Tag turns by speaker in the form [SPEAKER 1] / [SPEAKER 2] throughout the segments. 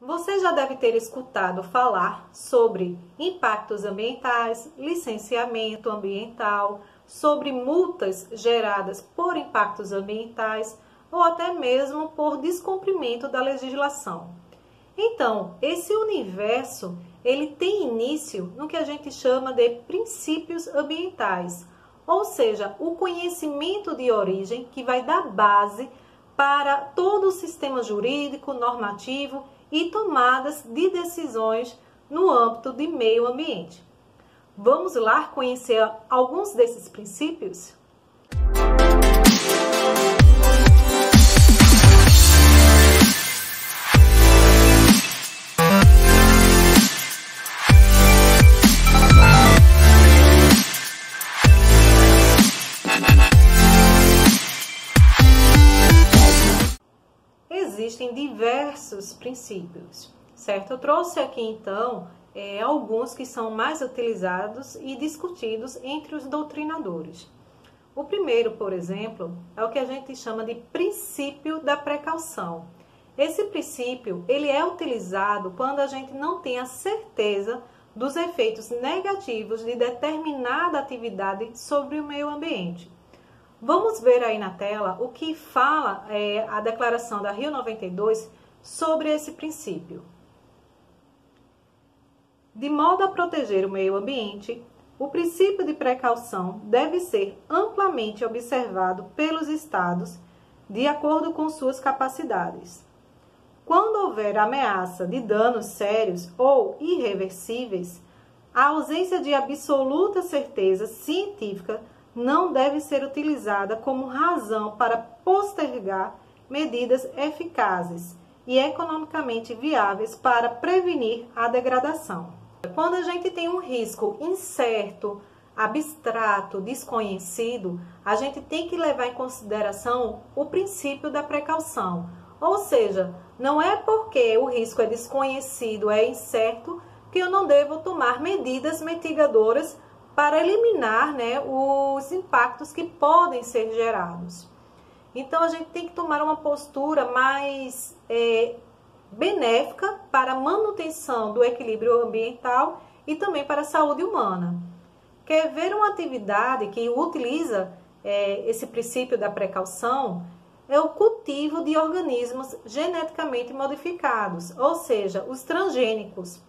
[SPEAKER 1] Você já deve ter escutado falar sobre impactos ambientais, licenciamento ambiental, sobre multas geradas por impactos ambientais ou até mesmo por descumprimento da legislação. Então, esse universo, ele tem início no que a gente chama de princípios ambientais, ou seja, o conhecimento de origem que vai dar base para todo o sistema jurídico, normativo e tomadas de decisões no âmbito de meio ambiente. Vamos lá conhecer alguns desses princípios? Existem diversos princípios, certo? Eu trouxe aqui então alguns que são mais utilizados e discutidos entre os doutrinadores. O primeiro, por exemplo, é o que a gente chama de princípio da precaução. Esse princípio ele é utilizado quando a gente não tem a certeza dos efeitos negativos de determinada atividade sobre o meio ambiente. Vamos ver aí na tela o que fala a declaração da Rio 92 sobre esse princípio. De modo a proteger o meio ambiente, o princípio de precaução deve ser amplamente observado pelos Estados de acordo com suas capacidades. Quando houver ameaça de danos sérios ou irreversíveis, a ausência de absoluta certeza científica não deve ser utilizada como razão para postergar medidas eficazes e economicamente viáveis para prevenir a degradação. Quando a gente tem um risco incerto, abstrato, desconhecido, a gente tem que levar em consideração o princípio da precaução. Ou seja, não é porque o risco é desconhecido, é incerto, que eu não devo tomar medidas mitigadoras para eliminar, os impactos que podem ser gerados. Então, a gente tem que tomar uma postura mais benéfica para a manutenção do equilíbrio ambiental e também para a saúde humana. Quer ver uma atividade que utiliza esse princípio da precaução? É o cultivo de organismos geneticamente modificados, ou seja, os transgênicos.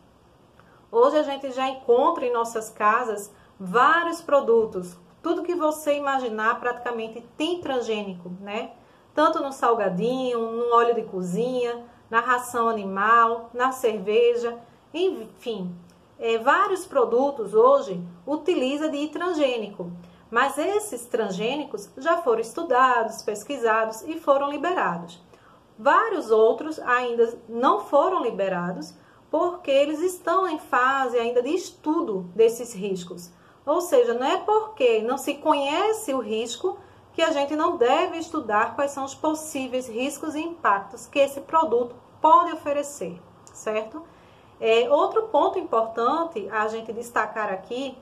[SPEAKER 1] Hoje a gente já encontra em nossas casas vários produtos, tudo que você imaginar praticamente tem transgênico, Tanto no salgadinho, no óleo de cozinha, na ração animal, na cerveja, enfim, vários produtos hoje utilizam de transgênico, mas esses transgênicos já foram estudados, pesquisados e foram liberados. Vários outros ainda não foram liberados porque eles estão em fase ainda de estudo desses riscos. Ou seja, não é porque não se conhece o risco que a gente não deve estudar quais são os possíveis riscos e impactos que esse produto pode oferecer, certo? Outro ponto importante a gente destacar aqui,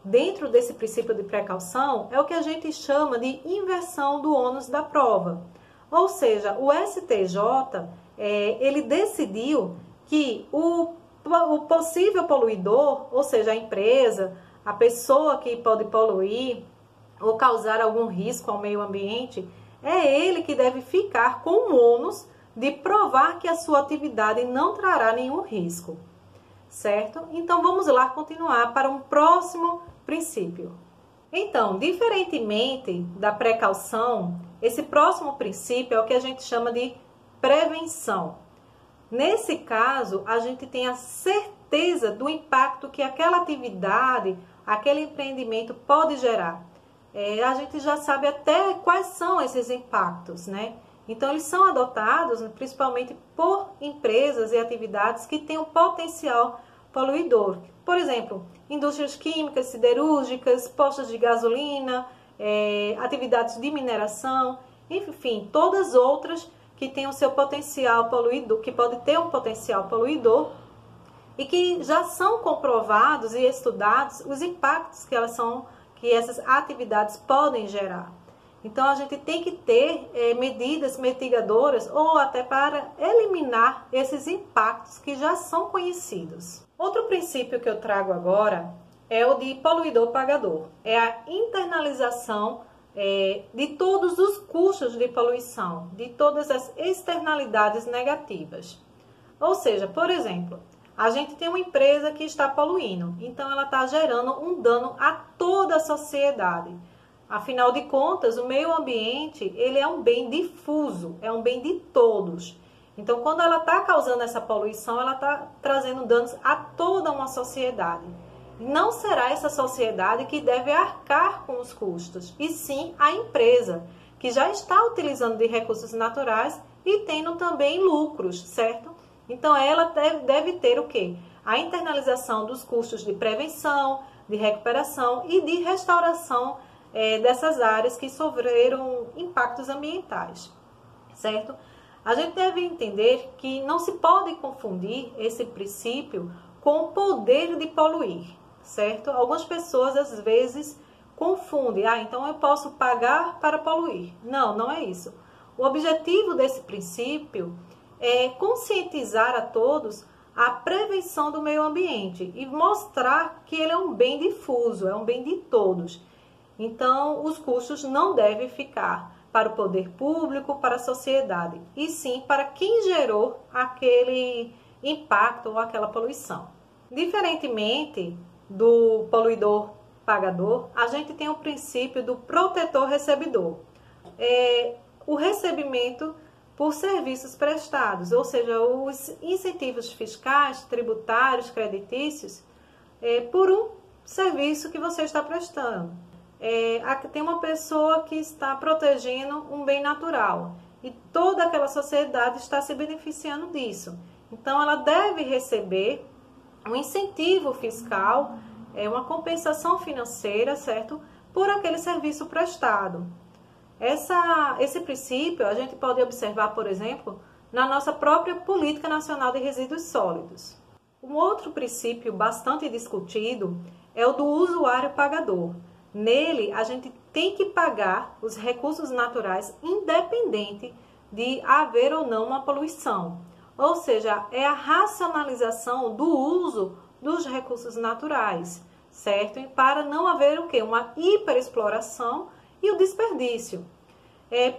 [SPEAKER 1] dentro desse princípio de precaução, é o que a gente chama de inversão do ônus da prova. Ou seja, o STJ, ele decidiu que o possível poluidor, ou seja, a empresa, a pessoa que pode poluir ou causar algum risco ao meio ambiente, é ele que deve ficar com o ônus de provar que a sua atividade não trará nenhum risco, certo? Então, vamos lá continuar para um próximo princípio. Então, diferentemente da precaução, esse próximo princípio é o que a gente chama de prevenção. Nesse caso, a gente tem a certeza do impacto que aquela atividade, aquele empreendimento pode gerar. A gente já sabe até quais são esses impactos, Então, eles são adotados principalmente por empresas e atividades que têm um potencial poluidor. Por exemplo, indústrias químicas, siderúrgicas, postos de gasolina, atividades de mineração, enfim, todas outras que têm o seu potencial poluidor, que pode ter um potencial poluidor e que já são comprovados e estudados os impactos que essas atividades podem gerar. Então, a gente tem que ter medidas mitigadoras ou até para eliminar esses impactos que já são conhecidos. Outro princípio que eu trago agora é o de poluidor-pagador. É a internalização de todos os custos de poluição, de todas as externalidades negativas. Ou seja, por exemplo, a gente tem uma empresa que está poluindo, então ela está gerando um dano a toda a sociedade. Afinal de contas, o meio ambiente ele é um bem difuso, é um bem de todos. Então, quando ela está causando essa poluição, ela está trazendo danos a toda uma sociedade. Não será essa sociedade que deve arcar com os custos, e sim a empresa, que já está utilizando de recursos naturais e tendo também lucros, certo? Então, ela deve ter o quê? A internalização dos custos de prevenção, de recuperação e de restauração dessas áreas que sofreram impactos ambientais, certo? A gente deve entender que não se pode confundir esse princípio com o poder de poluir, certo? Algumas pessoas às vezes confundem, então eu posso pagar para poluir. Não, não é isso. O objetivo desse princípio é conscientizar a todos a prevenção do meio ambiente e mostrar que ele é um bem difuso, é um bem de todos. Então, os custos não devem ficar para o poder público, para a sociedade, e sim para quem gerou aquele impacto ou aquela poluição. Diferentemente do poluidor-pagador, a gente tem o princípio do protetor-recebedor. O recebimento por serviços prestados, ou seja, os incentivos fiscais, tributários, creditícios, por um serviço que você está prestando. Tem uma pessoa que está protegendo um bem natural e toda aquela sociedade está se beneficiando disso. Então, ela deve receber um incentivo fiscal, uma compensação financeira, certo? Por aquele serviço prestado. Esse princípio a gente pode observar, por exemplo, na nossa própria Política Nacional de Resíduos Sólidos. Um outro princípio bastante discutido é o do usuário pagador. Nele, a gente tem que pagar os recursos naturais independente de haver ou não uma poluição. Ou seja, é a racionalização do uso dos recursos naturais, certo? E para não haver o quê? Uma hiperexploração e o desperdício.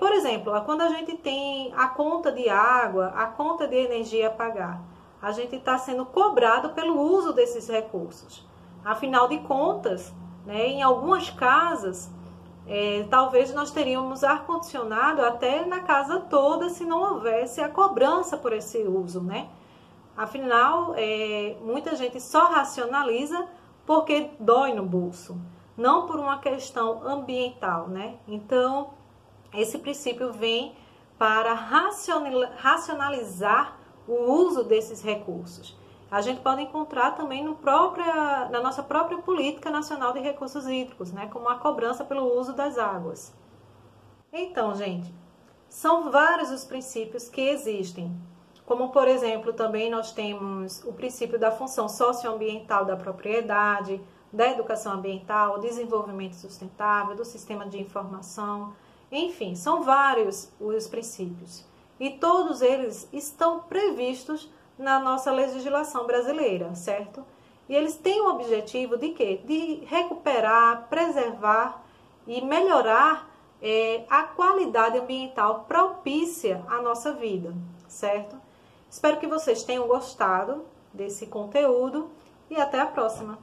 [SPEAKER 1] Por exemplo, quando a gente tem a conta de água, a conta de energia a pagar, a gente está sendo cobrado pelo uso desses recursos. Afinal de contas, em algumas casas, talvez nós teríamos ar-condicionado até na casa toda se não houvesse a cobrança por esse uso, né? Afinal, muita gente só racionaliza porque dói no bolso, não por uma questão ambiental, né? Então, esse princípio vem para racionalizar o uso desses recursos. A gente pode encontrar também na nossa própria Política Nacional de Recursos Hídricos, né, como a cobrança pelo uso das águas. Então, gente, são vários os princípios que existem, como, por exemplo, também nós temos o princípio da função socioambiental da propriedade, da educação ambiental, desenvolvimento sustentável, do sistema de informação, enfim, são vários os princípios. E todos eles estão previstos na nossa legislação brasileira, certo? E eles têm o objetivo de quê? De recuperar, preservar e melhorar a qualidade ambiental propícia à nossa vida, certo? Espero que vocês tenham gostado desse conteúdo e até a próxima!